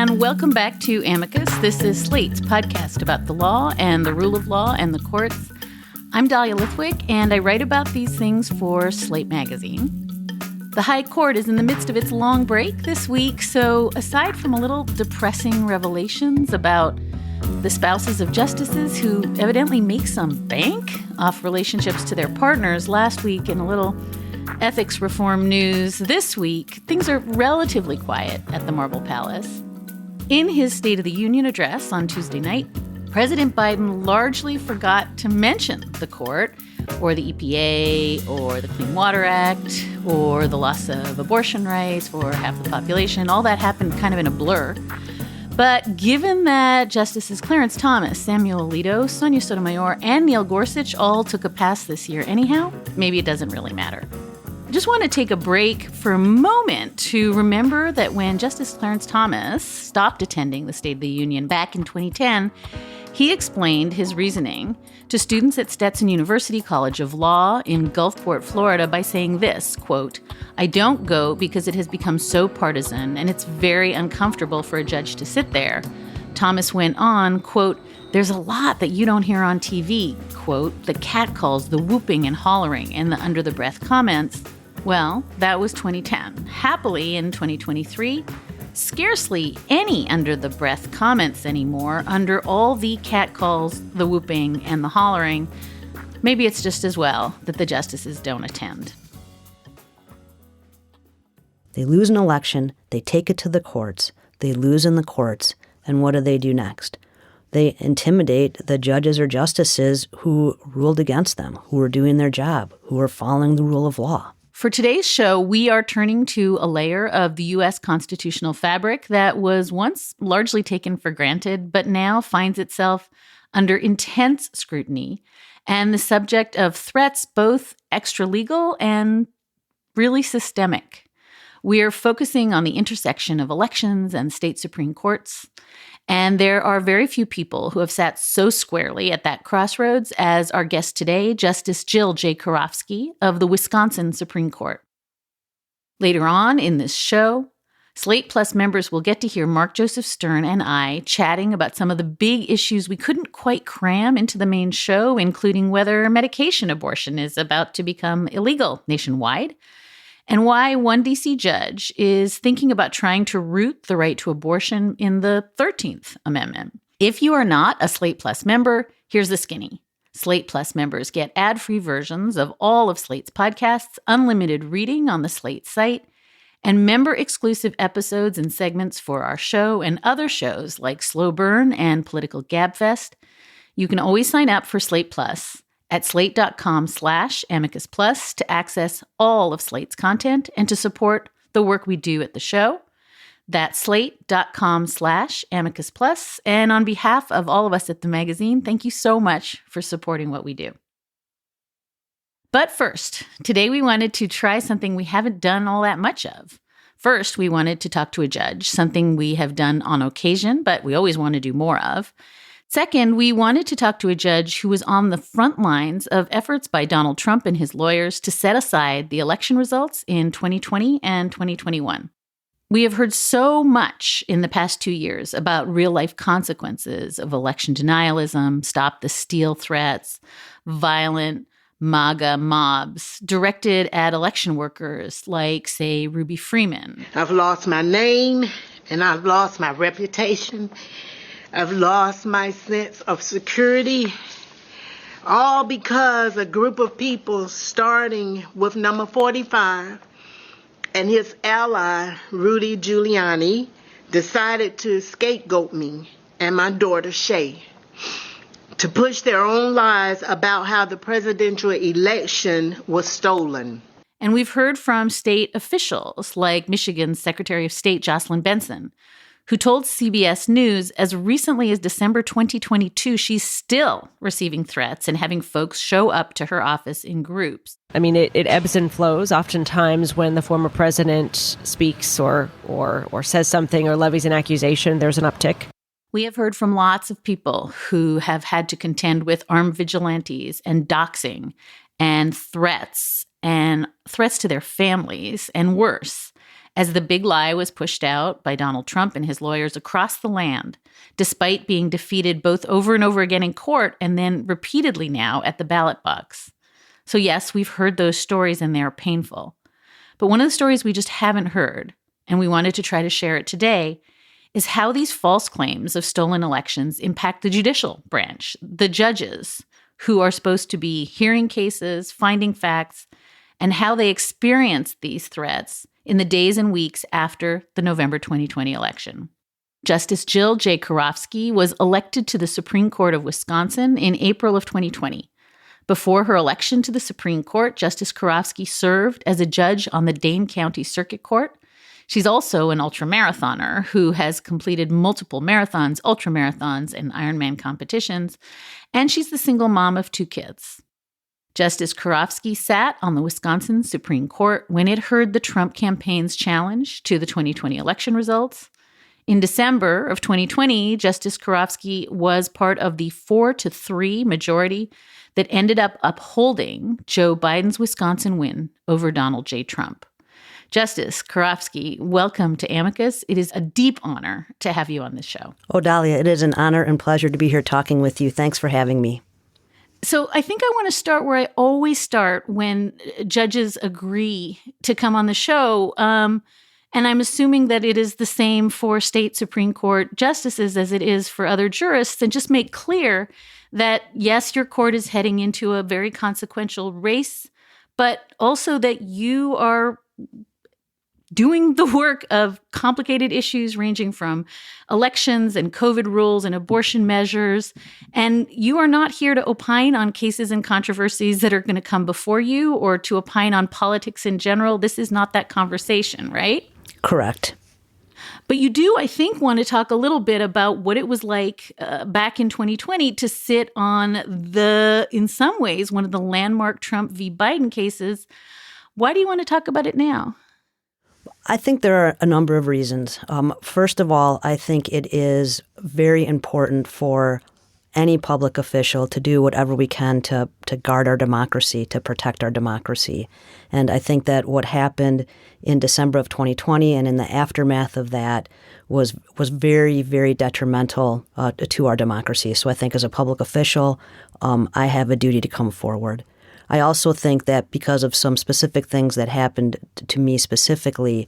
and welcome back to Amicus. This is Slate's podcast about the law and the rule of law and the courts. I'm Dahlia Lithwick, and I write about these things for Slate magazine. The High Court is in the midst of its long break this week, so aside from a little depressing revelations about the spouses of justices who evidently make some bank off relationships to their partners last week, and a little ethics reform news this week, things are relatively quiet at the Marble Palace. In his State of the Union address on Tuesday night, President Biden largely forgot to mention the court or the EPA or the Clean Water Act or the loss of abortion rights for half the population. All that happened kind of in a blur. But given that Justices Clarence Thomas, Samuel Alito, Sonia Sotomayor, and Neil Gorsuch all took a pass this year anyhow, maybe it doesn't really matter. I just want to take a break for a moment to remember that when Justice Clarence Thomas stopped attending the State of the Union back in 2010, he explained his reasoning to students at Stetson University College of Law in Gulfport, Florida, by saying this, quote, "I don't go because it has become so partisan and it's very uncomfortable for a judge to sit there." Thomas went on, quote, "There's a lot that you don't hear on TV," quote, "the catcalls, the whooping and hollering, and the under-the-breath comments." Well, that was 2010. Happily, in 2023, scarcely any under-the-breath comments anymore under all the catcalls, the whooping, and the hollering. Maybe it's just as well that the justices don't attend. They lose an election, they take it to the courts, they lose in the courts, and what do next? They intimidate the judges or justices who ruled against them, who are doing their job, who are following the rule of law. For today's show, we are turning to a layer of the U.S. constitutional fabric that was once largely taken for granted, but now finds itself under intense scrutiny and the subject of threats both extra-legal and really systemic. We are focusing on the intersection of elections and state Supreme Courts, and there are very few people who have sat so squarely at that crossroads as our guest today, Justice Jill J Karofsky of the Wisconsin Supreme Court. Later on in this show, Slate Plus members will get to hear Mark Joseph Stern and I chatting about some of the big issues we couldn't quite cram into the main show, including whether medication abortion is about to become illegal nationwide, and why one D.C. judge is thinking about trying to root the right to abortion in the 13th Amendment. If you are not a Slate Plus member, here's the skinny. Slate Plus members get ad-free versions of all of Slate's podcasts, unlimited reading on the Slate site, and member-exclusive episodes and segments for our show and other shows like Slow Burn and Political Gabfest. You can always sign up for Slate Plus at slate.com/Amicus Plus to access all of Slate's content and to support the work we do at the show. That's slate.com/Amicus Plus. And on behalf of all of us at the magazine, thank you so much for supporting what we do. But first, today we wanted to try something we haven't done all that much of. First, we wanted to talk to a judge, something we have done on occasion, but we always want to do more of. Second, we wanted to talk to a judge who was on the front lines of efforts by Donald Trump and his lawyers to set aside the election results in 2020 and 2021. We have heard so much in the past 2 years about real-life consequences of election denialism, stop the steal threats, violent MAGA mobs directed at election workers like, say, Ruby Freeman. I've lost my name and I've lost my reputation. I've lost my sense of security, all because a group of people, starting with number 45 and his ally, Rudy Giuliani, decided to scapegoat me and my daughter, Shay, to push their own lies about how the presidential election was stolen. And we've heard from state officials like Michigan's Secretary of State, Jocelyn Benson, who told CBS News as recently as December 2022, she's still receiving threats and having folks show up to her office in groups. I mean, it ebbs and flows. Oftentimes when the former president speaks or says something or levies an accusation, there's an uptick. We have heard from lots of people who have had to contend with armed vigilantes and doxing and threats to their families and worse. as the big lie was pushed out by Donald Trump and his lawyers across the land, despite being defeated both over and over again in court and then repeatedly now at the ballot box. So yes, we've heard those stories and they're painful. But one of the stories we just haven't heard, and we wanted to try to share it today, is how these false claims of stolen elections impact the judicial branch, the judges who are supposed to be hearing cases, finding facts, and how they experience these threats in the days and weeks after the November 2020 election. Justice Jill J Karofsky was elected to the Supreme Court of Wisconsin in April of 2020. Before her election to the Supreme Court, Justice Karofsky served as a judge on the Dane County Circuit Court. She's also an ultramarathoner who has completed multiple marathons, ultramarathons, and Ironman competitions, and she's the single mom of 2 kids. Justice Karofsky sat on the Wisconsin Supreme Court when it heard the Trump campaign's challenge to the 2020 election results. In December of 2020, Justice Karofsky was part of the 4-3 majority that ended up upholding Joe Biden's Wisconsin win over Donald J. Trump. Justice Karofsky, welcome to Amicus. It is a deep honor to have you on this show. Oh, Dahlia, it is an honor and pleasure to be here talking with you. Thanks for having me. So I think I want to start where I always start when judges agree to come on the show. And I'm assuming that it is the same for state Supreme Court justices as it is for other jurists, and just make clear that, yes, your court is heading into a very consequential race, but also that you are doing the work of complicated issues ranging from elections and COVID rules and abortion measures. And you are not here to opine on cases and controversies that are going to come before you or to opine on politics in general. This is not that conversation, right? Correct. But you do, I think, want to talk a little bit about what it was like back in 2020 to sit on in some ways, one of the landmark Trump v. Biden cases. Why do you want to talk about it now? I think there are a number of reasons. First of all, I think it is very important for any public official to do whatever we can to guard our democracy, to protect our democracy. And I think that what happened in December of 2020 and in the aftermath of that was very, very detrimental to our democracy. So I think as a public official, I have a duty to come forward. I also think that because of some specific things that happened to me specifically,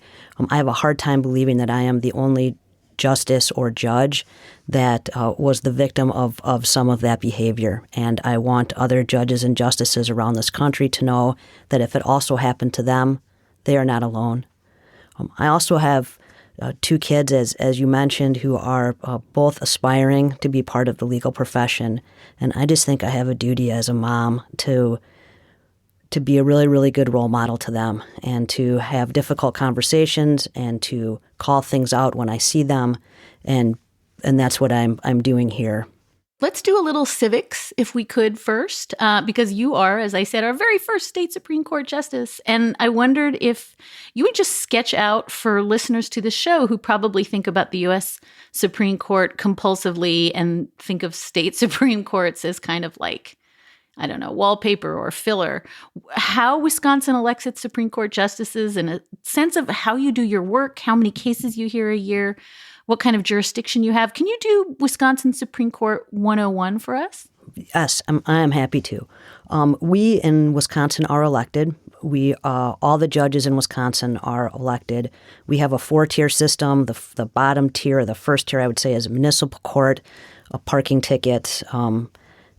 I have a hard time believing that I am the only justice or judge that was the victim of some of that behavior. And I want other judges and justices around this country to know that if it also happened to them, they are not alone. I also have 2 kids, as you mentioned, who are both aspiring to be part of the legal profession. And I just think I have a duty as a mom to be a really, really good role model to them and to have difficult conversations and to call things out when I see them. And that's what I'm doing here. Let's do a little civics, if we could, first, because you are, as I said, our very first state Supreme Court justice. And I wondered if you would just sketch out for listeners to the show who probably think about the U.S. Supreme Court compulsively and think of state Supreme Courts as kind of like, I don't know, wallpaper or filler, how Wisconsin elects its Supreme Court justices and a sense of how you do your work, how many cases you hear a year, what kind of jurisdiction you have. Can you do Wisconsin Supreme Court 101 for us? Yes, I am happy to. We in Wisconsin are elected. All the judges in Wisconsin are elected. We have a 4-tier system. The bottom tier, the first tier, I would say, is a municipal court, a parking ticket.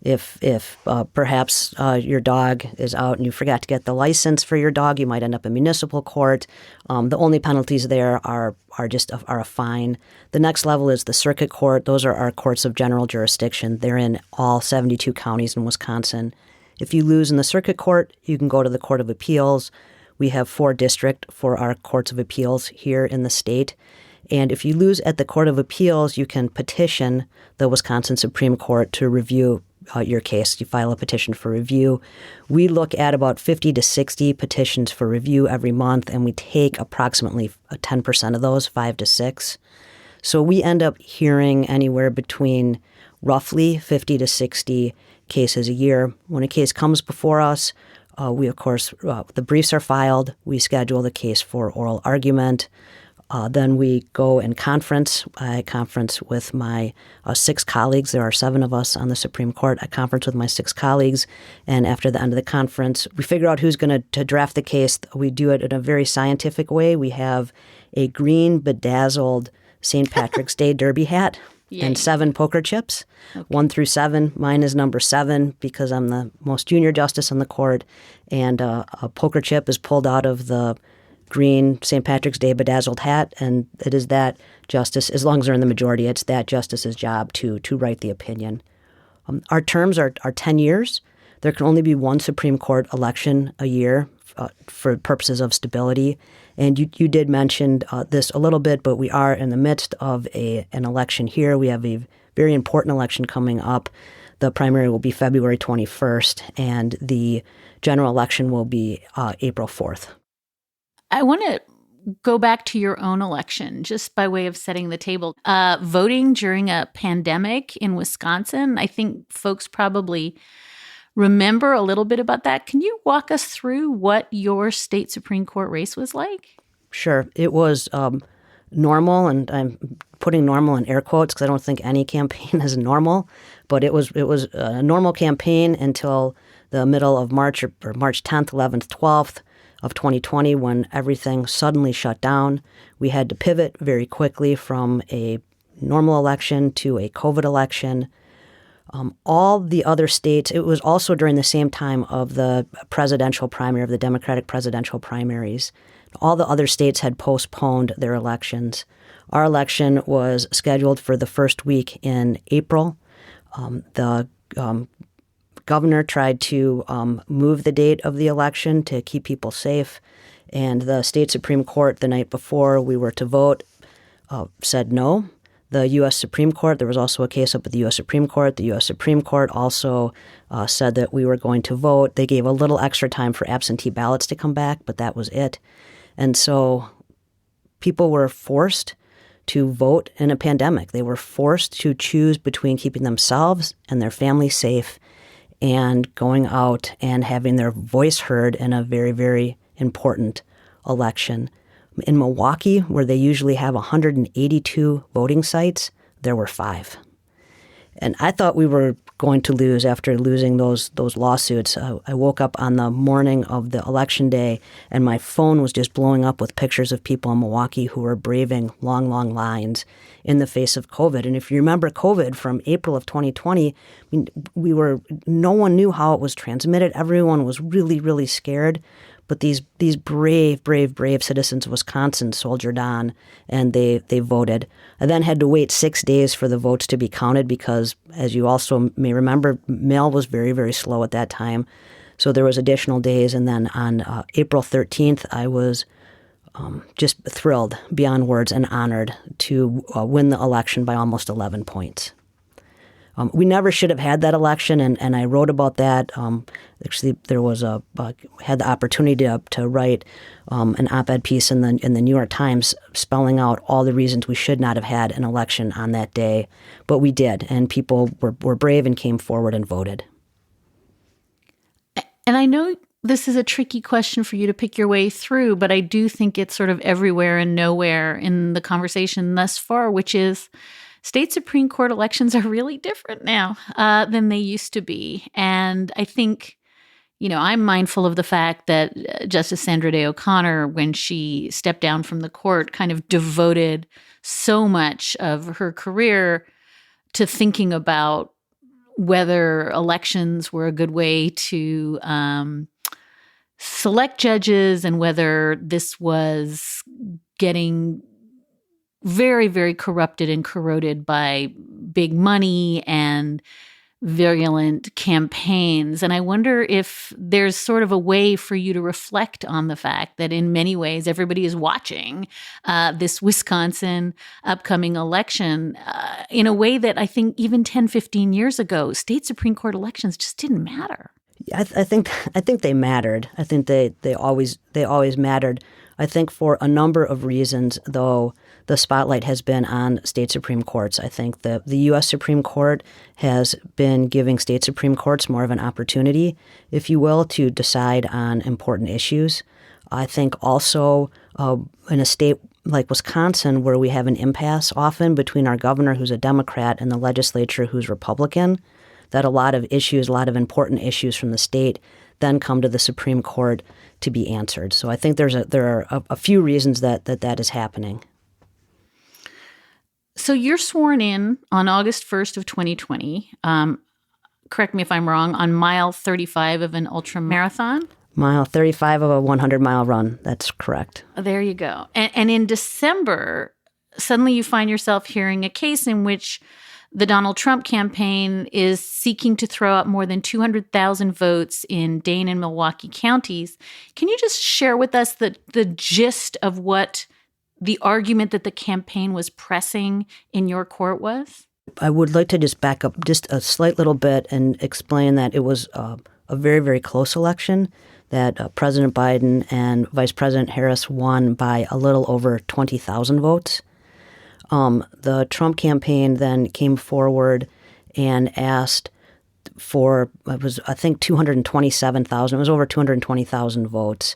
If perhaps your dog is out and you forgot to get the license for your dog, you might end up in municipal court. The only penalties there are a fine. The next level is the circuit court. Those are our courts of general jurisdiction. They're in all 72 counties in Wisconsin. If you lose in the circuit court, you can go to the Court of Appeals. We have 4 districts for our courts of appeals here in the state. And if you lose at the Court of Appeals, you can petition the Wisconsin Supreme Court to review your case. You file a petition for review. We look at about 50 to 60 petitions for review every month, and we take approximately 10% of those, 5 to 6. So we end up hearing anywhere between roughly 50 to 60 cases a year. When a case comes before us, We, of course, the briefs are filed. We schedule the case for oral argument. Then we go and conference. I conference with my 6 colleagues. There are 7 of us on the Supreme Court. I conference with my 6 colleagues. And after the end of the conference, we figure out who's going to draft the case. We do it in a very scientific way. We have a green bedazzled St. Patrick's Day derby hat and 7 poker chips, 1 through 7. Mine is number 7 because I'm the most junior justice on the court. And a poker chip is pulled out of the green St. Patrick's Day bedazzled hat, and it is that justice, as long as they're in the majority, it's that justice's job to write the opinion. Our terms are 10 years. There can only be 1 Supreme Court election a year for purposes of stability. And you did mention this a little bit, but we are in the midst of an election here. We have a very important election coming up. The primary will be February 21st, and the general election will be April 4th. I want to go back to your own election, just by way of setting the table. Voting during a pandemic in Wisconsin, I think folks probably remember a little bit about that. Can you walk us through what your state Supreme Court race was like? Sure. It was normal, and I'm putting normal in air quotes because I don't think any campaign is normal, but it was a normal campaign until the middle of March or March 10th, 11th, 12th. Of 2020, when everything suddenly shut down. We had to pivot very quickly from a normal election to a COVID election. All the other states, it was also during the same time of the presidential primary, of the Democratic presidential primaries. All the other states had postponed their elections. Our election was scheduled for the first week in April. The governor tried to move the date of the election to keep people safe, and the state Supreme Court the night before we were to vote said no. The U.S. Supreme Court, there was also a case up at the U.S. Supreme Court. The U.S. Supreme Court also said that we were going to vote. They gave a little extra time for absentee ballots to come back, but that was it. And so people were forced to vote in a pandemic. They were forced to choose between keeping themselves and their families safe and going out and having their voice heard in a very, very important election. In Milwaukee, where they usually have 182 voting sites, there were 5. And I thought we were going to lose after losing those lawsuits. I woke up on the morning of the election day, and my phone was just blowing up with pictures of people in Milwaukee who were braving long, long lines in the face of COVID. And if you remember COVID from April of 2020, I mean, no one knew how it was transmitted. Everyone was really, really scared. But these brave, brave, brave citizens of Wisconsin soldiered on, and they voted. I then had to wait 6 days for the votes to be counted because, as you also may remember, mail was very, very slow at that time. So there was additional days. And then on April 13th, I was just thrilled beyond words and honored to win the election by almost 11 points. We never should have had that election, and I wrote about that. Actually, there was had the opportunity to write an op-ed piece in the New York Times spelling out all the reasons we should not have had an election on that day, but we did, and people were brave and came forward and voted. And I know this is a tricky question for you to pick your way through, but I do think it's sort of everywhere and nowhere in the conversation thus far, which is state Supreme Court elections are really different now than they used to be. And I think, I'm mindful of the fact that Justice Sandra Day O'Connor, when she stepped down from the court, kind of devoted so much of her career to thinking about whether elections were a good way to select judges and whether this was getting very, very corrupted and corroded by big money and virulent campaigns. And I wonder if there's sort of a way for you to reflect on the fact that in many ways everybody is watching this Wisconsin upcoming election in a way that I think even 10, 15 years ago, state Supreme Court elections just didn't matter. I think they mattered. I think they always mattered. I think for a number of reasons, though, the spotlight has been on state Supreme Courts. I think the U.S. Supreme Court has been giving state Supreme Courts more of an opportunity, if you will, to decide on important issues. I think also in a state like Wisconsin, where we have an impasse often between our governor, who's a Democrat, and the legislature, who's Republican, that a lot of issues, a lot of important issues from the state then come to the Supreme Court to be answered. So I think there are a few reasons that is happening. So you're sworn in on August 1st of 2020. Correct me if I'm wrong, on mile 35 of an ultra marathon? Mile 35 of a 100-mile run. That's correct. There you go. And in December, suddenly you find yourself hearing a case in which the Donald Trump campaign is seeking to throw out more than 200,000 votes in Dane and Milwaukee counties. Can you just share with us the gist of what the argument that the campaign was pressing in your court was? I would like to just back up just a slight little bit and explain that it was a very, very close election, that President Biden and Vice President Harris won by a little over 20,000 votes. The Trump campaign then came forward and asked for, it was, I think, 227,000. It was over 220,000 votes.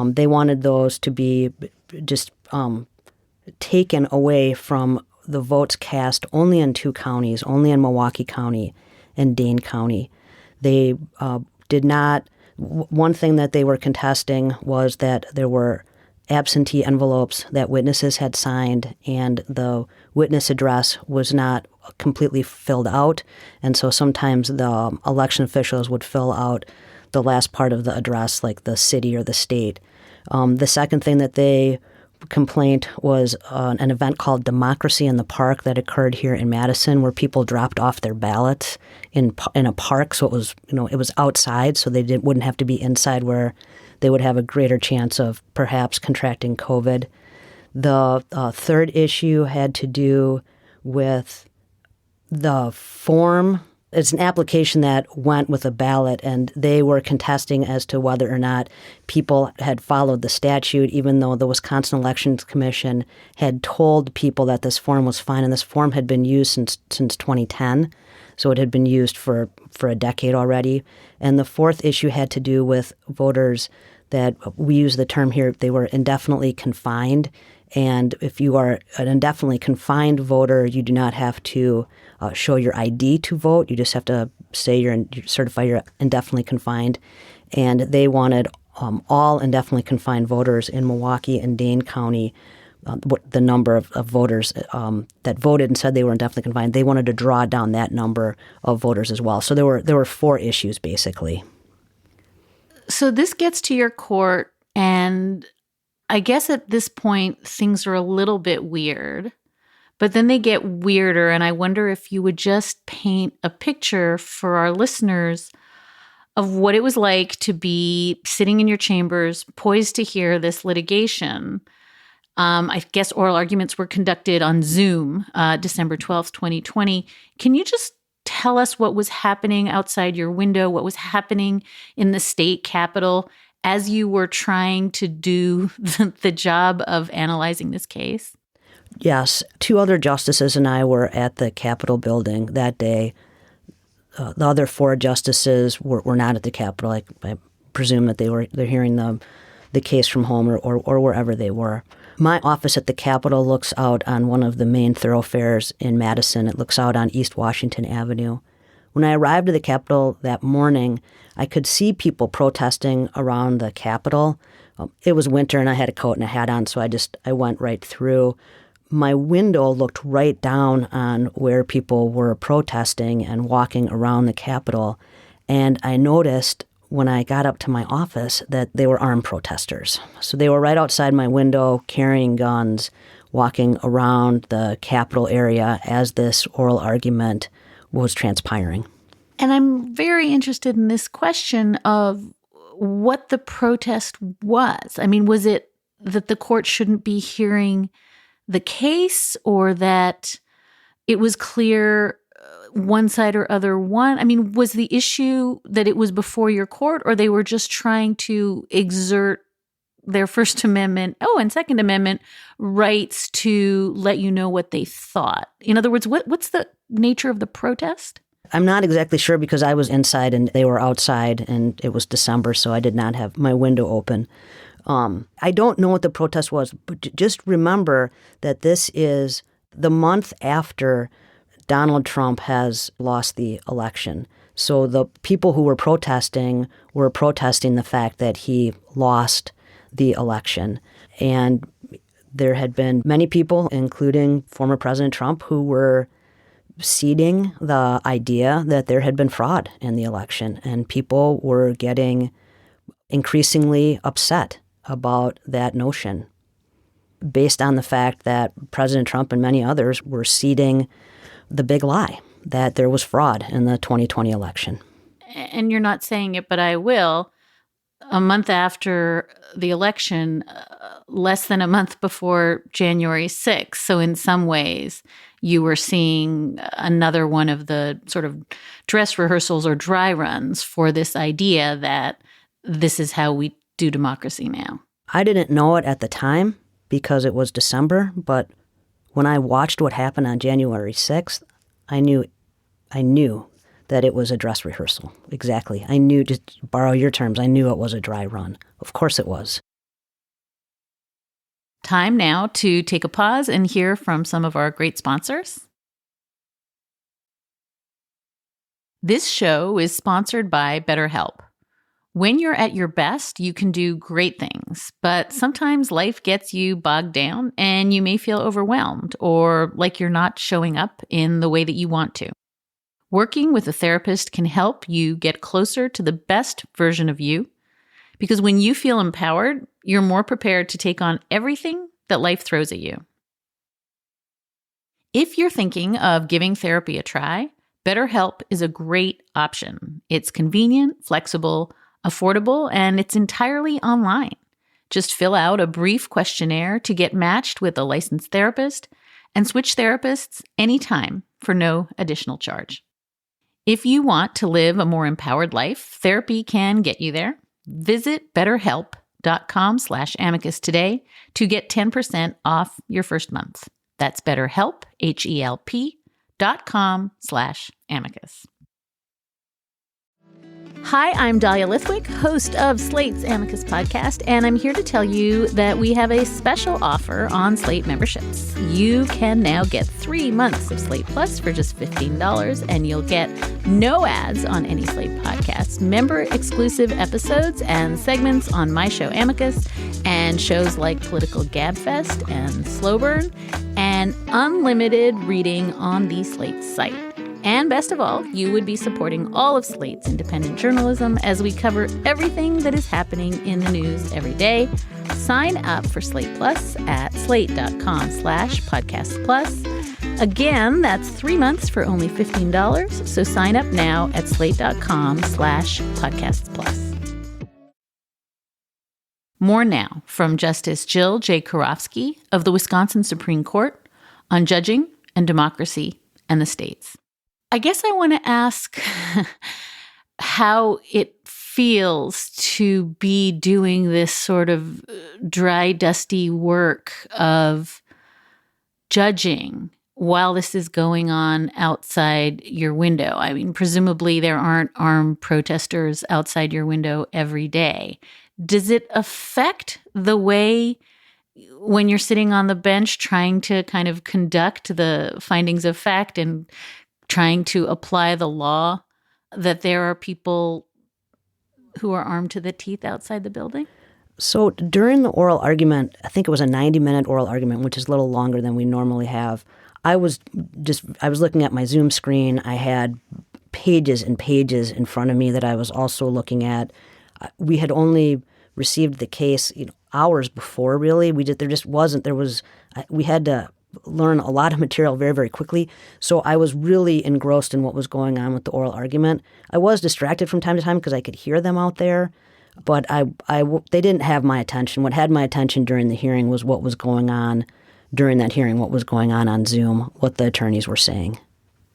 They wanted those to be just taken away from the votes cast only in two counties, only in Milwaukee County and Dane County. They did not, one thing that they were contesting was that there were absentee envelopes that witnesses had signed, and the witness address was not completely filled out. And so sometimes the election officials would fill out the last part of the address, like the city or the state. The second thing that they complaint was an event called Democracy in the Park that occurred here in Madison, where people dropped off their ballots in a park. So it was, it was outside, so they wouldn't have to be inside, where they would have a greater chance of perhaps contracting COVID. The third issue had to do with the form. It's an application that went with a ballot, and they were contesting as to whether or not people had followed the statute, even though the Wisconsin Elections Commission had told people that this form was fine, and this form had been used since 2010. So it had been used for a decade already. And the fourth issue had to do with voters that, we use the term here, they were indefinitely confined. And if you are an indefinitely confined voter, you do not have to show your ID to vote. You just have to say certify you're indefinitely confined. And they wanted all indefinitely confined voters in Milwaukee and Dane County, the number of voters that voted and said they were indefinitely confined, they wanted to draw down that number of voters as well. So there were four issues, basically. So this gets to your court, and I guess at this point, things are a little bit weird, but then they get weirder. And I wonder if you would just paint a picture for our listeners of what it was like to be sitting in your chambers, poised to hear this litigation. I guess oral arguments were conducted on Zoom, December 12th, 2020. Can you just tell us what was happening outside your window, what was happening in the state capitol as you were trying to do the job of analyzing this case? Yes. Two other justices and I were at the Capitol building that day. The other four justices were not at the Capitol. I presume that they're hearing the case from home or wherever they were. My office at the Capitol looks out on one of the main thoroughfares in Madison. It looks out on East Washington Avenue. When I arrived at the Capitol that morning, I could see people protesting around the Capitol. It was winter and I had a coat and a hat on, so I went right through. My window looked right down on where people were protesting and walking around the Capitol. And I noticed when I got up to my office that they were armed protesters. So they were right outside my window carrying guns, walking around the Capitol area as this oral argument was transpiring. And I'm very interested in this question of what the protest was. I mean, was it that the court shouldn't be hearing the case, or that it was clear one side or other won? I mean, was the issue that it was before your court, or they were just trying to exert their First Amendment, and Second Amendment rights to let you know what they thought? In other words, what's the nature of the protest? I'm not exactly sure because I was inside and they were outside and it was December, so I did not have my window open. I don't know what the protest was, but just remember that this is the month after Donald Trump has lost the election. So the people who were protesting the fact that he lost the election. And there had been many people, including former President Trump, who were seeding the idea that there had been fraud in the election. And people were getting increasingly upset about that notion based on the fact that President Trump and many others were seeding the big lie that there was fraud in the 2020 election. And you're not saying it, but I will. A month after the election, less than a month before January 6th. So in some ways, you were seeing another one of the sort of dress rehearsals or dry runs for this idea that this is how we do democracy now. I didn't know it at the time because it was December, but when I watched what happened on January 6th, I knew that it was a dress rehearsal. Exactly. I knew, to borrow your terms, I knew it was a dry run. Of course it was. Time now to take a pause and hear from some of our great sponsors. This show is sponsored by BetterHelp. When you're at your best, you can do great things, but sometimes life gets you bogged down and you may feel overwhelmed or like you're not showing up in the way that you want to. Working with a therapist can help you get closer to the best version of you, because when you feel empowered, you're more prepared to take on everything that life throws at you. If you're thinking of giving therapy a try, BetterHelp is a great option. It's convenient, flexible, affordable, and it's entirely online. Just fill out a brief questionnaire to get matched with a licensed therapist and switch therapists anytime for no additional charge. If you want to live a more empowered life, therapy can get you there. Visit betterhelp.com/amicus today to get 10% off your first month. That's BetterHelp, HELP.com/amicus. Hi, I'm Dahlia Lithwick, host of Slate's Amicus podcast, and I'm here to tell you that we have a special offer on Slate memberships. You can now get 3 months of Slate Plus for just $15, and you'll get no ads on any Slate podcasts, member-exclusive episodes and segments on my show Amicus, and shows like Political Gabfest and Slow Burn, and unlimited reading on the Slate site. And best of all, you would be supporting all of Slate's independent journalism as we cover everything that is happening in the news every day. Sign up for Slate Plus at slate.com/podcast plus. Again, that's 3 months for only $15. So sign up now at slate.com/podcasts plus. More now from Justice Jill J Karofsky of the Wisconsin Supreme Court on judging and democracy and the states. I guess I want to ask how it feels to be doing this sort of dry, dusty work of judging while this is going on outside your window. I mean, presumably there aren't armed protesters outside your window every day. Does it affect the way when you're sitting on the bench trying to kind of conduct the findings of fact and trying to apply the law, that there are people who are armed to the teeth outside the building? So during the oral argument, I think it was a 90-minute oral argument, which is a little longer than we normally have. I was looking at my Zoom screen. I had pages and pages in front of me that I was also looking at. We had only received the case, hours before, really. We had to learn a lot of material very, very quickly. So I was really engrossed in what was going on with the oral argument. I was distracted from time to time because I could hear them out there, but they didn't have my attention. What had my attention during the hearing was what was going on during that hearing, what was going on Zoom, what the attorneys were saying.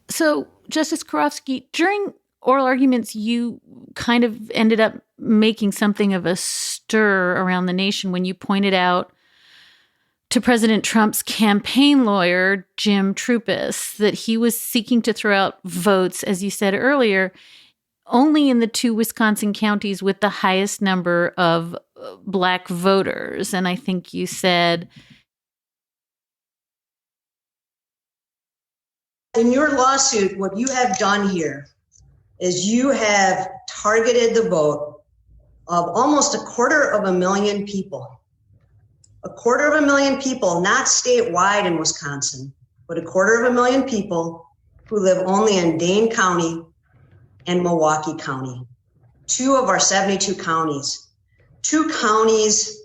So, Justice Karofsky, during oral arguments, you kind of ended up making something of a stir around the nation when you pointed out to President Trump's campaign lawyer, Jim Troupis, that he was seeking to throw out votes, as you said earlier, only in the 2 Wisconsin counties with the highest number of Black voters. And I think you said, in your lawsuit, what you have done here is you have targeted the vote of almost 250,000 people. 250,000 people, not statewide in Wisconsin, but 250,000 people who live only in Dane County and Milwaukee County, 2 of our 72 counties. 2 counties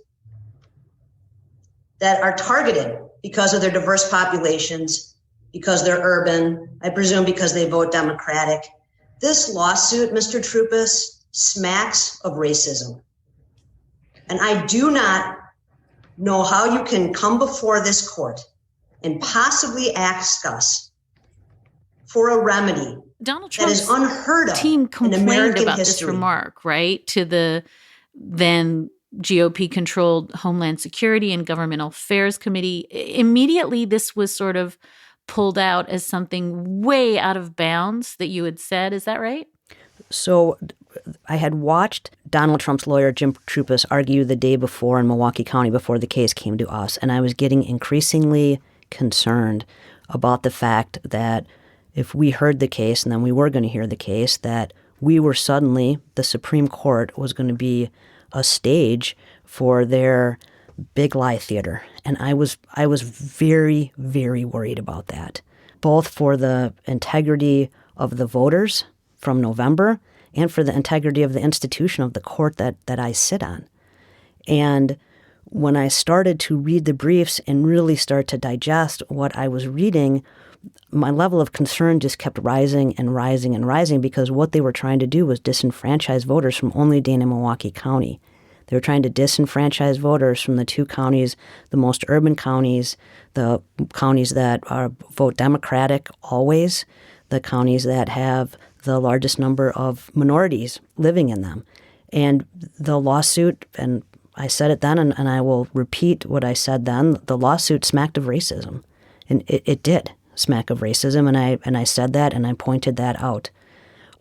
that are targeted because of their diverse populations, because they're urban, I presume because they vote Democratic. This lawsuit, Mr. Troupis, smacks of racism. And I do not know how you can come before this court and possibly ask us for a remedy Donald that is Trump's unheard of team in complained American about history. this remark, right, to the then GOP-controlled Homeland Security and Governmental Affairs Committee. Immediately, this was sort of pulled out as something way out of bounds that you had said. Is that right? So I had watched Donald Trump's lawyer, Jim Troupis, argue the day before in Milwaukee County before the case came to us, and I was getting increasingly concerned about the fact that if we heard the case, and then we were going to hear the case, that we were suddenly, the Supreme Court was going to be a stage for their big lie theater. And I was very, very worried about that, both for the integrity of the voters from November and for the integrity of the institution of the court that I sit on. And when I started to read the briefs and really start to digest what I was reading, my level of concern just kept rising and rising and rising, because what they were trying to do was disenfranchise voters from only Dane and Milwaukee County. They were trying to disenfranchise voters from the 2 counties, the most urban counties, the counties that vote Democratic always, the counties that have the largest number of minorities living in them. And the lawsuit, and I said it then, and I will repeat what I said then, the lawsuit smacked of racism. And it did smack of racism, and I said that, and I pointed that out.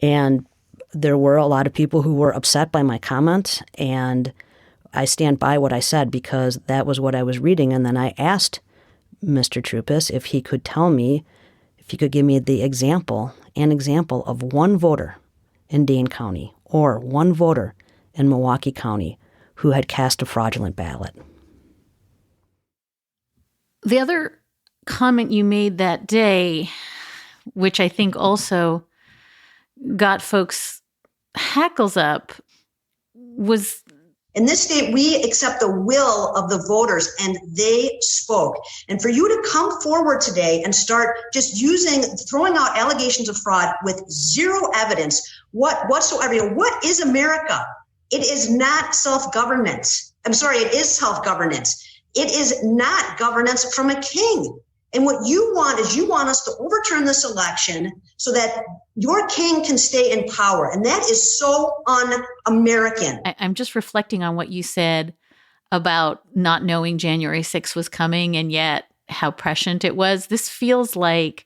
And there were a lot of people who were upset by my comment, and I stand by what I said because that was what I was reading. And then I asked Mr. Troupis if he could tell me, if he could give me an example of one voter in Dane County or one voter in Milwaukee County who had cast a fraudulent ballot. The other comment you made that day, which I think also got folks' hackles up, was... In this state, we accept the will of the voters, and they spoke. And for you to come forward today and start just throwing out allegations of fraud with zero evidence whatsoever, what is America? It is not self-government. I'm sorry, it is self-governance. It is not governance from a king. And what you want us to overturn this election so that your king can stay in power. And that is so un-American. I'm just reflecting on what you said about not knowing January 6th was coming and yet how prescient it was. This feels like,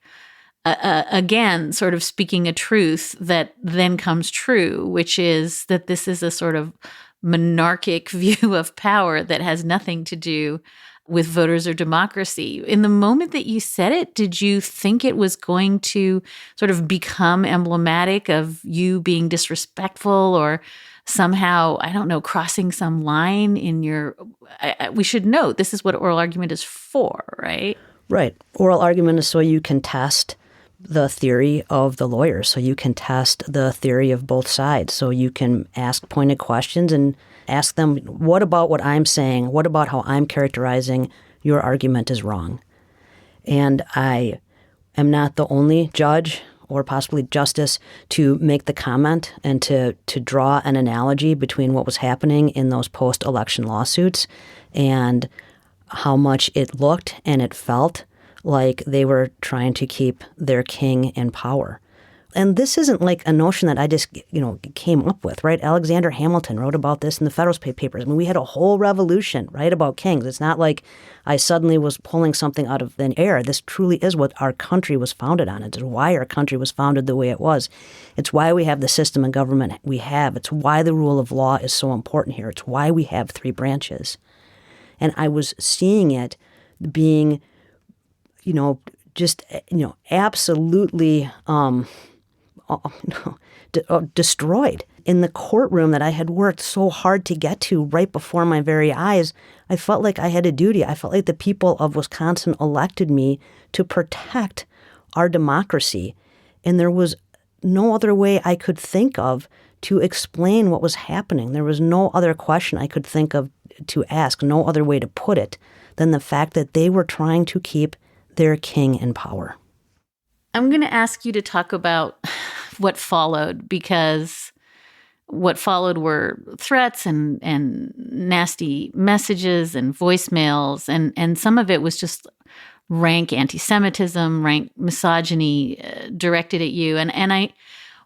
again, sort of speaking a truth that then comes true, which is that this is a sort of monarchic view of power that has nothing to do with voters or democracy. In the moment that you said it, did you think it was going to sort of become emblematic of you being disrespectful or somehow, I don't know, crossing some line in your... we should note, this is what oral argument is for, right? Right. Oral argument is so you can test the theory of the lawyers, so you can test the theory of both sides, so you can ask pointed questions and ask them, what about what I'm saying? What about how I'm characterizing your argument is wrong? And I am not the only judge or possibly justice to make the comment and to draw an analogy between what was happening in those post-election lawsuits and how much it looked and it felt like they were trying to keep their king in power. And this isn't like a notion that I just, came up with, right? Alexander Hamilton wrote about this in the Federalist Papers. I mean, we had a whole revolution, right, about kings. It's not like I suddenly was pulling something out of thin air. This truly is what our country was founded on. It's why our country was founded the way it was. It's why we have the system of government we have. It's why the rule of law is so important here. It's why we have three branches. And I was seeing it being, absolutely destroyed. In the courtroom that I had worked so hard to get to right before my very eyes, I felt like I had a duty. I felt like the people of Wisconsin elected me to protect our democracy. And there was no other way I could think of to explain what was happening. There was no other question I could think of to ask, no other way to put it than the fact that they were trying to keep their king in power. I'm going to ask you to talk about what followed, because what followed were threats and nasty messages and voicemails, and some of it was just rank anti-Semitism, rank misogyny directed at you. And I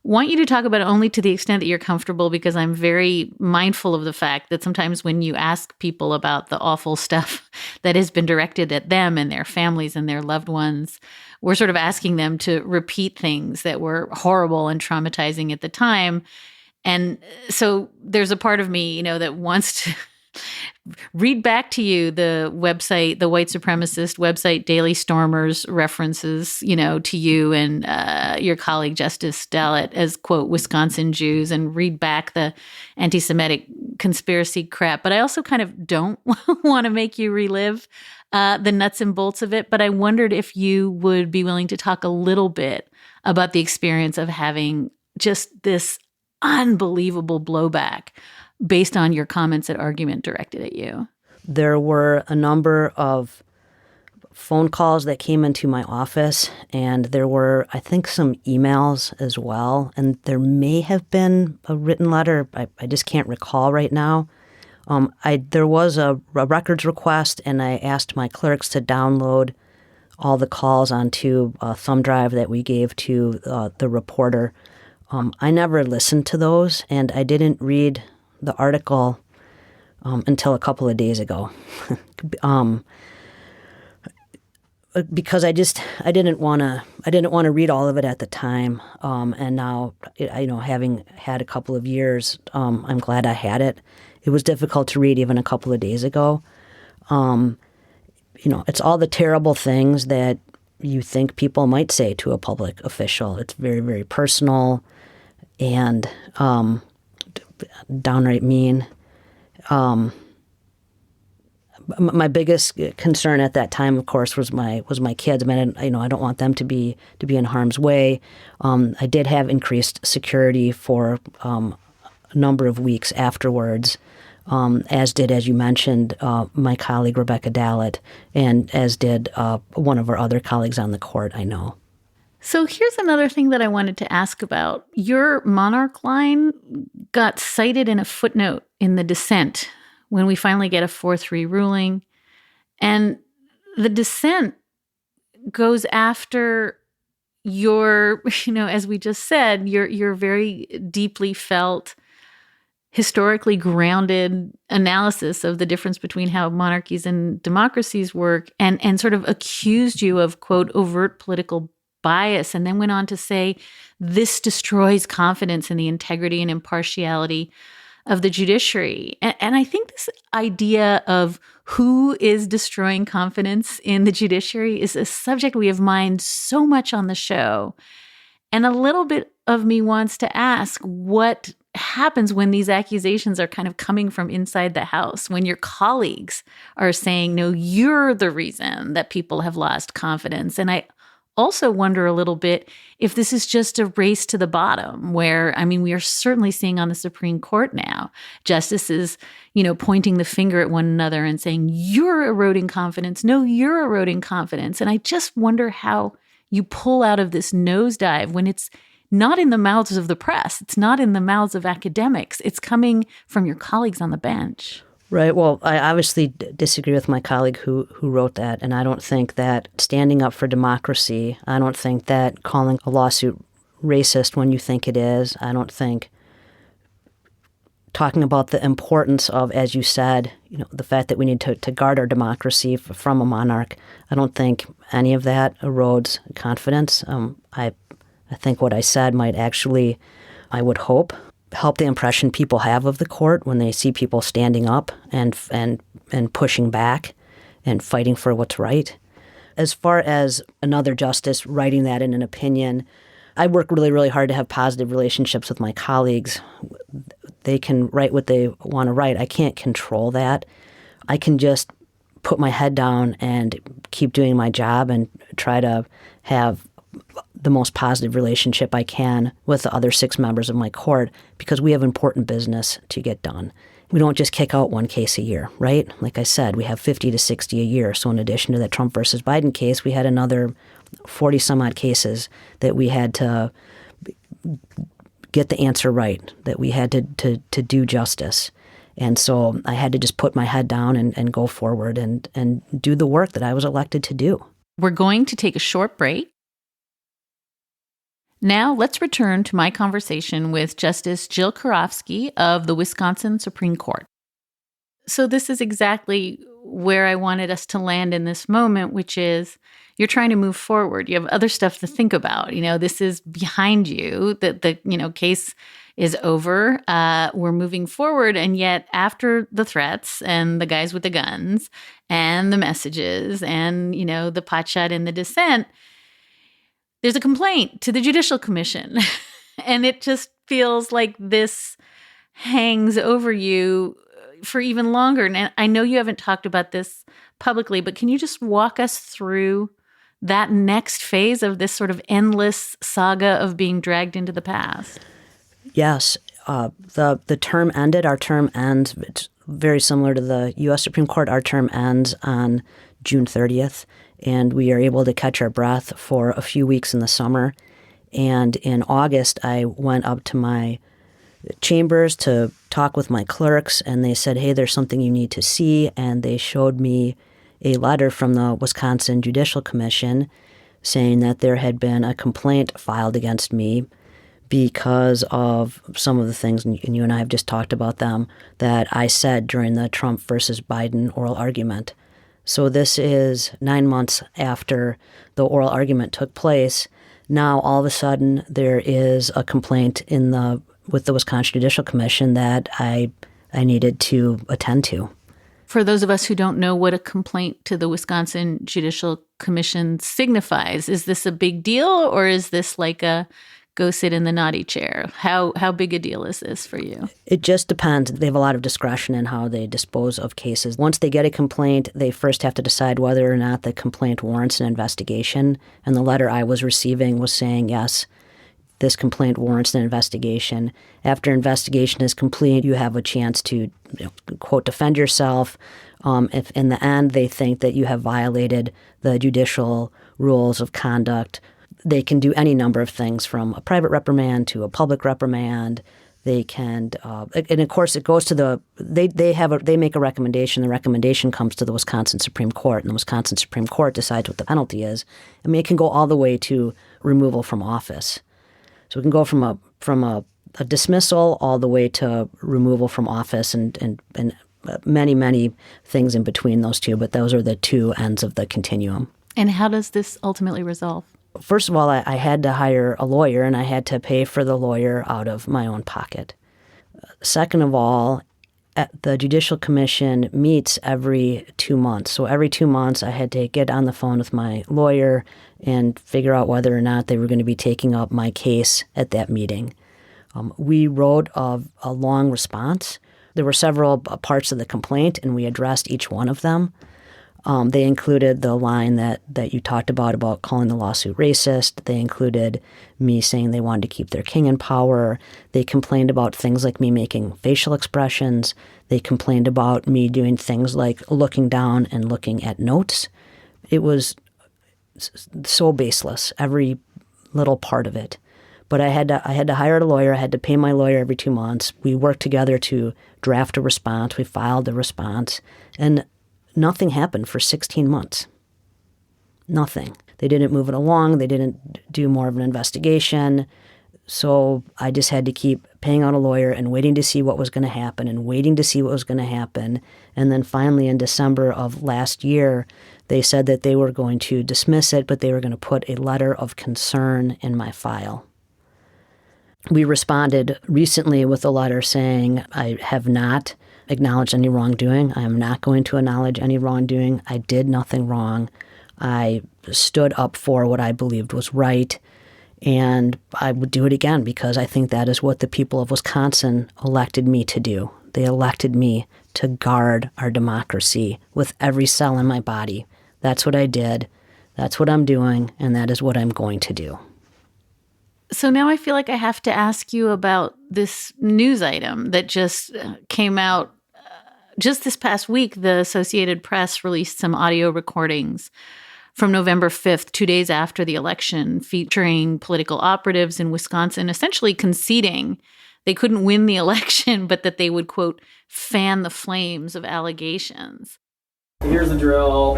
want you to talk about it only to the extent that you're comfortable, because I'm very mindful of the fact that sometimes when you ask people about the awful stuff that has been directed at them and their families and their loved ones, we're sort of asking them to repeat things that were horrible and traumatizing at the time. And so there's a part of me, that wants to read back to you the website, the white supremacist website, Daily Stormer's references, to you and your colleague, Justice Dahlia, as, quote, Wisconsin Jews, and read back the anti-Semitic conspiracy crap. But I also kind of don't want to make you relive the nuts and bolts of it. But I wondered if you would be willing to talk a little bit about the experience of having just this unbelievable blowback based on your comments at argument directed at you. There were a number of phone calls that came into my office, and there were, I think, some emails as well. And there may have been a written letter. I just can't recall right now. There was a records request, and I asked my clerks to download all the calls onto a thumb drive that we gave to the reporter. I never listened to those, and I didn't read the article until a couple of days ago, because I didn't want to read all of it at the time. And now, having had a couple of years, I'm glad I had it. It was difficult to read even a couple of days ago. It's all the terrible things that you think people might say to a public official. It's very, very personal and downright mean. My biggest concern at that time, of course, was my kids. I mean, I don't want them to be in harm's way. I did have increased security for a number of weeks afterwards, as did, as you mentioned, my colleague Rebecca Dahlia, and as did one of our other colleagues on the court, I know. So here's another thing that I wanted to ask about. Your monarch line got cited in a footnote in the dissent when we finally get a 4-3 ruling. And the dissent goes after your, as we just said, your very deeply felt, historically grounded analysis of the difference between how monarchies and democracies work, and sort of accused you of, quote, overt political bias, and then went on to say this destroys confidence in the integrity and impartiality of the judiciary. And I think this idea of who is destroying confidence in the judiciary is a subject we have mined so much on the show. And a little bit of me wants to ask what happens when these accusations are kind of coming from inside the house, when your colleagues are saying, no, you're the reason that people have lost confidence. And I also wonder a little bit if this is just a race to the bottom, where, we are certainly seeing on the Supreme Court now, justices, pointing the finger at one another and saying, you're eroding confidence. No, you're eroding confidence. And I just wonder how you pull out of this nosedive when it's not in the mouths of the press. It's not in the mouths of academics. It's coming from your colleagues on the bench. Right. Well, I obviously disagree with my colleague who wrote that, and I don't think that standing up for democracy, I don't think that calling a lawsuit racist when you think it is. I don't think talking about the importance of, as you said, the fact that we need to guard our democracy from a monarch, I don't think any of that erodes confidence. I think what I said might actually, I would hope, help the impression people have of the court when they see people standing up and pushing back and fighting for what's right. As far as another justice writing that in an opinion, I work really, really hard to have positive relationships with my colleagues. They can write what they want to write. I can't control that. I can just put my head down and keep doing my job and try to have the most positive relationship I can with the other 6 members of my court, because we have important business to get done. We don't just kick out one case a year, right? Like I said, we have 50 to 60 a year. So in addition to that Trump versus Biden case, we had another 40 some odd cases that we had to get the answer right, that we had to do justice. And so I had to just put my head down and go forward and do the work that I was elected to do. We're going to take a short break. Now let's return to my conversation with Justice Jill Karofsky of the Wisconsin Supreme Court. So this is exactly where I wanted us to land in this moment, which is you're trying to move forward. You have other stuff to think about. This is behind you. The case is over. We're moving forward. And yet after the threats and the guys with the guns and the messages and, the potshot in the dissent, there's a complaint to the Judicial Commission. And it just feels like this hangs over you for even longer. And I know you haven't talked about this publicly, but can you just walk us through that next phase of this sort of endless saga of being dragged into the past? Yes. The term ended. Our term ends. It's very similar to the U.S. Supreme Court. Our term ends on June 30th, and we are able to catch our breath for a few weeks in the summer. And in August, I went up to my chambers to talk with my clerks, and they said, hey, there's something you need to see. And they showed me a letter from the Wisconsin Judicial Commission saying that there had been a complaint filed against me because of some of the things, and you and I have just talked about them, that I said during the Trump versus Biden oral argument. So this is 9 months after the oral argument took place. Now, all of a sudden, there is a complaint with the Wisconsin Judicial Commission that I needed to attend to. For those of us who don't know what a complaint to the Wisconsin Judicial Commission signifies, is this a big deal, or is this like a go sit in the naughty chair? How big a deal is this for you? It just depends. They have a lot of discretion in how they dispose of cases. Once they get a complaint, they first have to decide whether or not the complaint warrants an investigation. And the letter I was receiving was saying, yes, this complaint warrants an investigation. After investigation is complete, you have a chance to, quote, defend yourself. If in the end they think that you have violated the judicial rules of conduct, they can do any number of things, from a private reprimand to a public reprimand. They can, and of course, it goes to they make a recommendation. The recommendation comes to the Wisconsin Supreme Court, and the Wisconsin Supreme Court decides what the penalty is. I mean, it can go all the way to removal from office. So it can go from a dismissal all the way to removal from office, and many, many things in between those two. But those are the two ends of the continuum. And how does this ultimately resolve? First of all, I had to hire a lawyer, and I had to pay for the lawyer out of my own pocket. Second of all, the Judicial Commission meets every 2 months. So every 2 months, I had to get on the phone with my lawyer and figure out whether or not they were going to be taking up my case at that meeting. We wrote a long response. There were several parts of the complaint, and we addressed each one of them. They included the line that you talked about calling the lawsuit racist. They included me saying they wanted to keep their king in power. They complained about things like me making facial expressions. They complained about me doing things like looking down and looking at notes. It was so baseless, every little part of it. But I had to hire a lawyer. I had to pay my lawyer every 2 months. We worked together to draft a response. We filed a response. And nothing happened for 16 months. Nothing. They didn't move it along. They didn't do more of an investigation. So I just had to keep paying out a lawyer and waiting to see what was going to happen and waiting to see what was going to happen. And then finally in December of last year, they said that they were going to dismiss it, but they were going to put a letter of concern in my file. We responded recently with a letter saying, I have not acknowledged any wrongdoing. I am not going to acknowledge any wrongdoing. I did nothing wrong. I stood up for what I believed was right. And I would do it again because I think that is what the people of Wisconsin elected me to do. They elected me to guard our democracy with every cell in my body. That's what I did. That's what I'm doing. And that is what I'm going to do. So now I feel like I have to ask you about this news item that just came out. Just this past week, the Associated Press released some audio recordings from November 5th, 2 days after the election, featuring political operatives in Wisconsin essentially conceding they couldn't win the election, but that they would, quote, fan the flames of allegations. Here's the drill.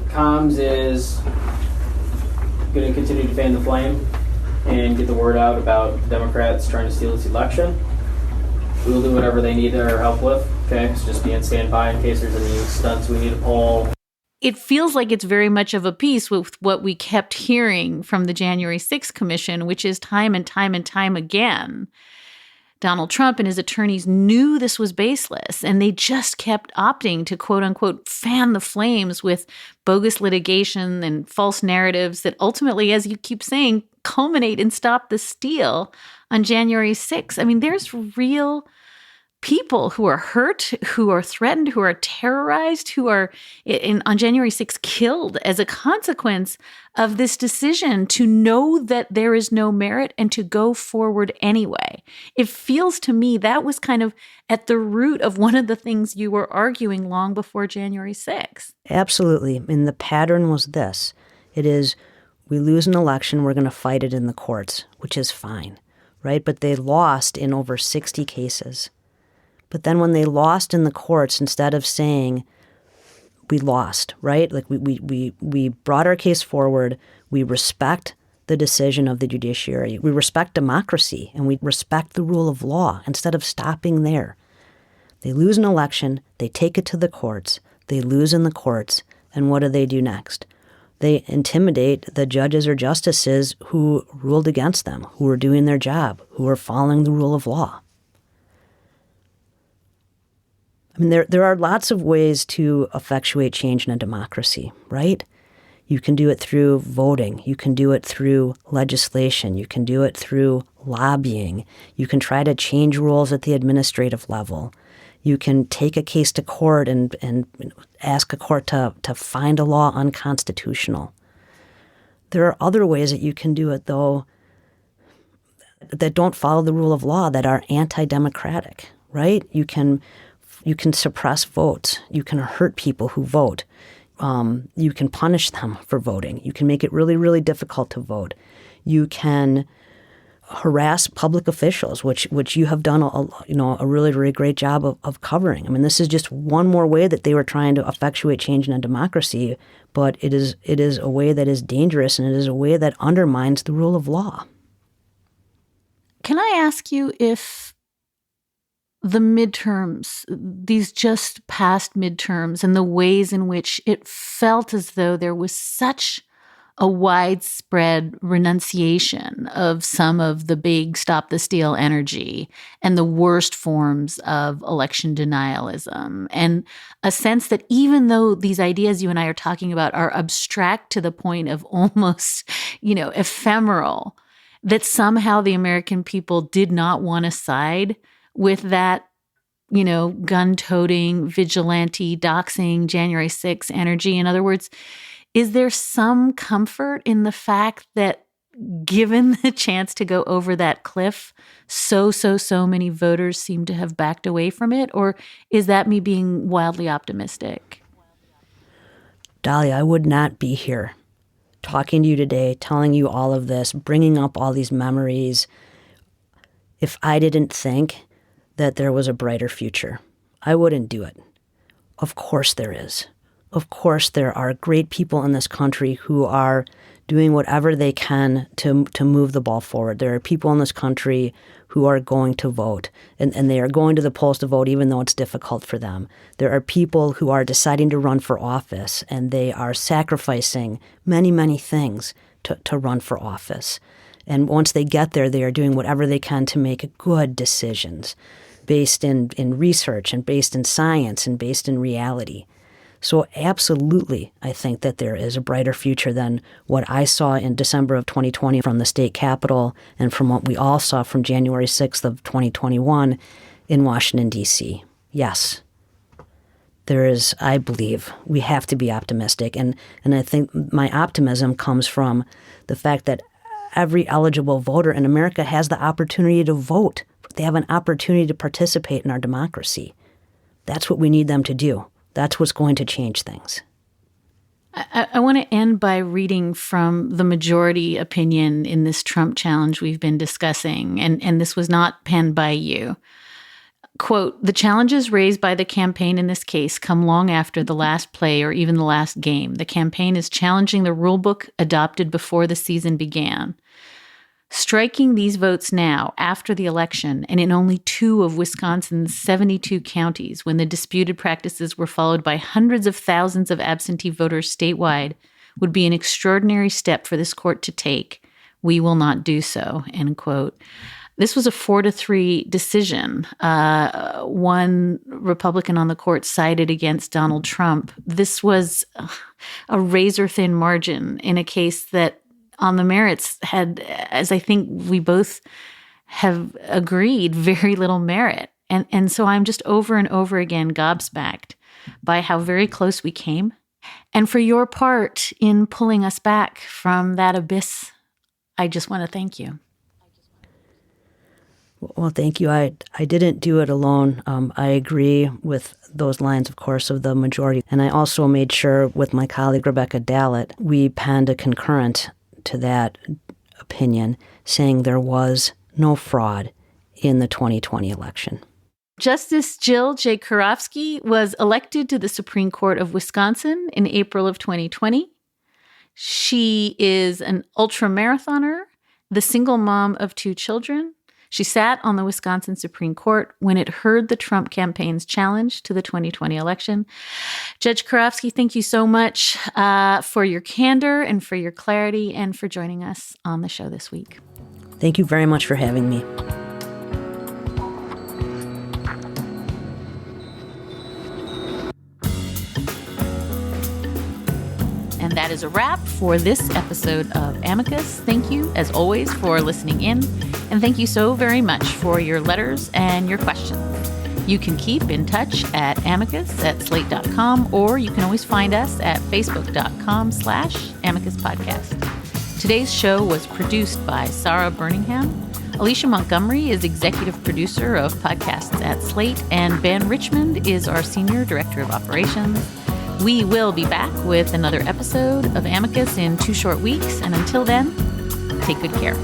Comms is going to continue to fan the flame and get the word out about Democrats trying to steal this election. We will do whatever they need our help with. Okay, so just be on standby in case there's any stunts we need to pull. It feels like it's very much of a piece with what we kept hearing from the January 6th Commission, which is time and time and time again. Donald Trump and his attorneys knew this was baseless, and they just kept opting to, quote unquote, fan the flames with bogus litigation and false narratives that ultimately, as you keep saying, culminate and stop the steal on January 6th. I mean, there's real people who are hurt, who are threatened, who are terrorized, who are on January 6th killed as a consequence of this decision to know that there is no merit and to go forward anyway. It feels to me that was kind of at the root of one of the things you were arguing long before January 6th. Absolutely. And the pattern was this. It is, we lose an election, we're going to fight it in the courts, which is fine, right? But they lost in over 60 cases. But then when they lost in the courts, instead of saying, we lost, right? Like we brought our case forward. We respect the decision of the judiciary. We respect democracy and we respect the rule of law instead of stopping there. They lose an election. They take it to the courts. They lose in the courts. And what do next? They intimidate the judges or justices who ruled against them, who are doing their job, who are following the rule of law. I mean, there are lots of ways to effectuate change in a democracy, right? You can do it through voting. You can do it through legislation. You can do it through lobbying. You can try to change rules at the administrative level. You can take a case to court and ask a court to find a law unconstitutional. There are other ways that you can do it, though, that don't follow the rule of law, that are anti-democratic, right? You can suppress votes. You can hurt people who vote. You can punish them for voting. You can make it really, really difficult to vote. You can harass public officials, which you have done a really, really great job of covering. I mean, this is just one more way that they were trying to effectuate change in a democracy, but it is a way that is dangerous, and it is a way that undermines the rule of law. Can I ask you if the midterms, these just past midterms, and the ways in which it felt as though there was such a widespread renunciation of some of the big stop the steal energy and the worst forms of election denialism, and a sense that even though these ideas you and I are talking about are abstract to the point of almost, ephemeral, that somehow the American people did not want to side with that, gun-toting, vigilante, doxing, January 6th energy. In other words, is there some comfort in the fact that given the chance to go over that cliff, so many voters seem to have backed away from it? Or is that me being wildly optimistic? Dahlia, I would not be here talking to you today, telling you all of this, bringing up all these memories, if I didn't think that there was a brighter future. I wouldn't do it. Of course there is. Of course there are great people in this country who are doing whatever they can to move the ball forward. There are people in this country who are going to vote, and they are going to the polls to vote even though it's difficult for them. There are people who are deciding to run for office, and they are sacrificing many, many things to run for office. And once they get there, they are doing whatever they can to make good decisions based in research and based in science and based in reality. So absolutely, I think that there is a brighter future than what I saw in December of 2020 from the state capitol and from what we all saw from January 6th of 2021 in Washington, D.C. Yes, there is, I believe, we have to be optimistic. And I think my optimism comes from the fact that every eligible voter in America has the opportunity to vote. They have an opportunity to participate in our democracy. That's what we need them to do. That's what's going to change things. I want to end by reading from the majority opinion in this Trump challenge we've been discussing, and this was not penned by you. Quote, "The challenges raised by the campaign in this case come long after the last play or even the last game. The campaign is challenging the rule book adopted before the season began. Striking these votes now, after the election, and in only 2 of Wisconsin's 72 counties, when the disputed practices were followed by hundreds of thousands of absentee voters statewide, would be an extraordinary step for this court to take. We will not do so," end quote. This was a 4-3 decision. One Republican on the court sided against Donald Trump. This was a razor-thin margin in a case that on the merits had, as I think we both have agreed, very little merit. And so I'm just over and over again gobsmacked by how very close we came. And for your part in pulling us back from that abyss, I just want to thank you. Well, thank you. I didn't do it alone. I agree with those lines, of course, of the majority. And I also made sure with my colleague, Rebecca Dallett, we penned a concurrent to that opinion saying there was no fraud in the 2020 election. Justice Jill J Karofsky was elected to the Supreme Court of Wisconsin in April of 2020. She is an ultramarathoner, the single mom of 2 children. She sat on the Wisconsin Supreme Court when it heard the Trump campaign's challenge to the 2020 election. Judge Karofsky, thank you so much for your candor and for your clarity and for joining us on the show this week. Thank you very much for having me. And that is a wrap for this episode of Amicus. Thank you, as always, for listening in. And thank you so very much for your letters and your questions. You can keep in touch at amicus@slate.com, or you can always find us at facebook.com/Amicus Podcast. Today's show was produced by Sarah Birmingham. Alicia Montgomery is executive producer of podcasts at Slate, and Ben Richmond is our senior director of operations. We will be back with another episode of Amicus in 2 short weeks, and until then, take good care.